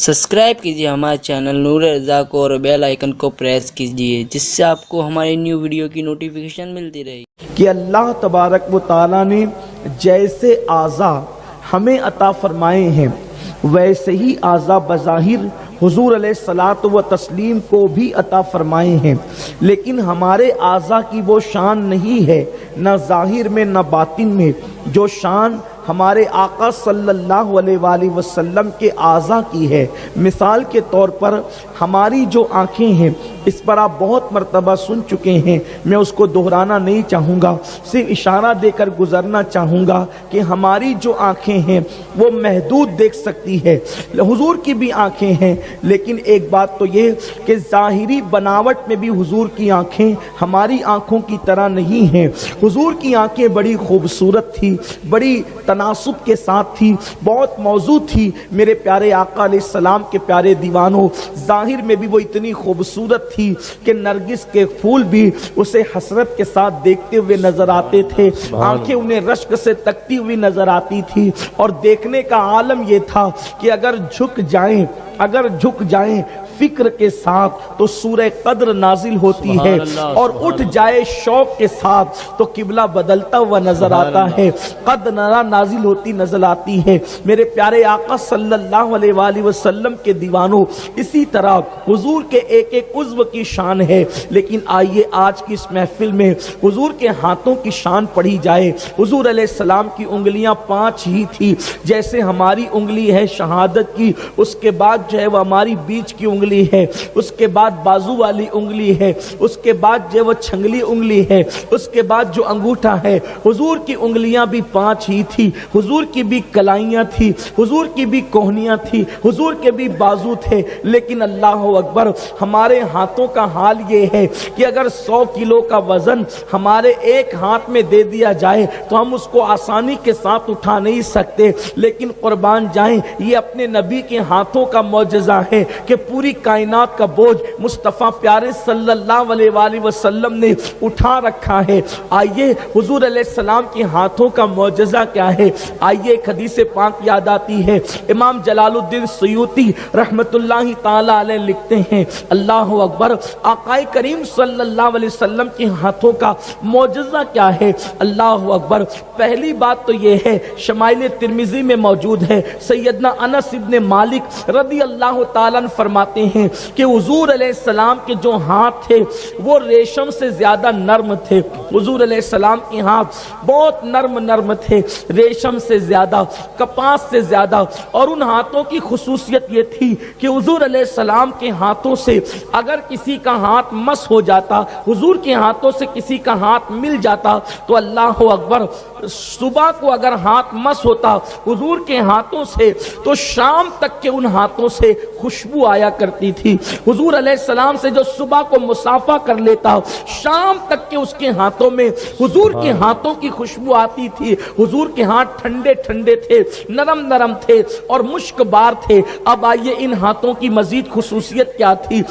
Subscribe कीजिए हमारे channel नूर रज़ा को और बेल आइकन को प्रेस कीजिए जिससे आपको हमारी न्यू वीडियो की नोटिफिकेशन मिलती रहे। कि अल्लाह तबारक व ताला ने जैसे आज़ा हमें अता फरमाए हैं वैसे ही आज़ा बज़ाहिर हुजूर अलैहिस्सलातु व तस्लीम को भी अता फरमाए हैं, लेकिन हमारे आज़ा की वो शान नहीं है, न ज़ाहिर में न बातिन में, जो शान हमारे आका सल्लल्लाहु अलैहि वसल्लम के आज़ा की है। मिसाल के तौर पर हमारी जो आँखें हैं, इस पर आप बहुत मर्तबा सुन चुके हैं, मैं उसको दोहराना नहीं चाहूँगा, सिर्फ इशारा देकर गुजरना चाहूँगा कि हमारी जो आँखें हैं वो महदूद देख सकती है। हुजूर की भी आँखें हैं, लेकिन एक बात तो ये कि ज़ाहिरी बनावट में भी हुजूर की आँखें हमारी आँखों की तरह नहीं हैं। हुजूर की आँखें बड़ी खूबसूरत थी, बड़ी तनासुब के साथ थी, बहुत मौजू थी। मेरे प्यारे आका अलैहिस्सलाम के प्यारे दीवानों, ज़ाहिर में भी वो इतनी खूबसूरत थी कि नरगिस के फूल भी उसे हसरत के साथ देखते हुए नजर आते थे, आंखें उन्हें रश्क से तकती हुई नजर आती थी, और देखने का आलम ये था कि अगर झुक जाएं फिक्र के साथ तो सूरह कद्र नाजिल होती है, और उठ जाए शौक के साथ तो किबला बदलता हुआ नजर आता है, कद नरा नाजिल होती नजर आती है। मेरे प्यारे आका सल्लल्लाहु अलैहि वसल्लम के दीवानों, इसी तरह हुजूर के एक एक उज़्व की शान है, लेकिन आइए आज की इस महफिल में हुजूर के हाथों की शान पढ़ी जाए। हुजूर अलैहिस्सलाम की उंगलियां 5 ही थी, जैसे हमारी उंगली है शहादत की, उसके बाद जो है वो हमारी बीच की उंगली है, उसके बाद बाजू वाली उंगली है, उसके बाद जो वो छंगली उंगली है, उसके बाद जो अंगूठा है। हुजूर की उंगलियां भी 5 ही थी, हुजूर की भी कलाइयां थी, हुजूर की भी कोहनियां थी, हुजूर के भी बाजू थे, लेकिन अल्लाह अकबर, हमारे हाथों का हाल ये है कि अगर 100 किलो का वजन हमारे एक हाथ में दे दिया जाए तो हम उसको आसानी के साथ उठा नहीं सकते, लेकिन कुर्बान जाएं, ये अपने नबी के हाथों का मौजज़ा है कि पूरी कायनात का बोझ मुस्तफ़ा प्यारे सल्लल्लाहु अलैहि वसल्लम ने उठा रखा है। आइए हुजूर अलैहिस्सलाम के हाथों का मौजज़ा क्या है, आइए एक हदीस पाक याद आती है। इमाम जलालुद्दीन सयूती रहमतुल्लाहि ताला अलैह लिखते हैं, अल्लाहु अकबर, आकाए करीम सल्लल्लाहु अलैहि वसल्लम के हाथों का मौजज़ा क्या है। अल्लाहु अकबर, पहली बात तो ये है, शमाइल तिर्मिज़ी में मौजूद है, सैयदना अनस इब्न मालिक रदी अल्लाह ताला फरमाते हैं कि हुजूर अलैहिस्सलाम के जो हाथ थे वो रेशम से ज्यादा नर्म थे। हुजूर अलैहिस्सलाम के हाथ बहुत नर्म थे, रेशम से ज्यादा, कपास से ज्यादा, और उन हाथों की खुसूसियत ये थी कि हुजूर अलैहिस्सलाम के हाथों से अगर किसी का हाथ मस हो जाता, हुजूर के हाथों से किसी का हाथ मिल जाता तो अल्लाह अकबर, सुबह को अगर हाथ मस होता हुजूर के हाथों से तो शाम तक के उन हाथों से खुशबू आया करती थी। हुजूर अलैहिस्सलाम से जो सुबह को मुसाफा कर लेता, शाम तक के उसके हाथों में हुजूर के हाथों की खुशबू आती थी। हुजूर के हाथ ठंडे ठंडे थे, नरम थे और मुश्कबार थे। अब आइए इन हाथों की मजीद खुसूसियत क्या थी।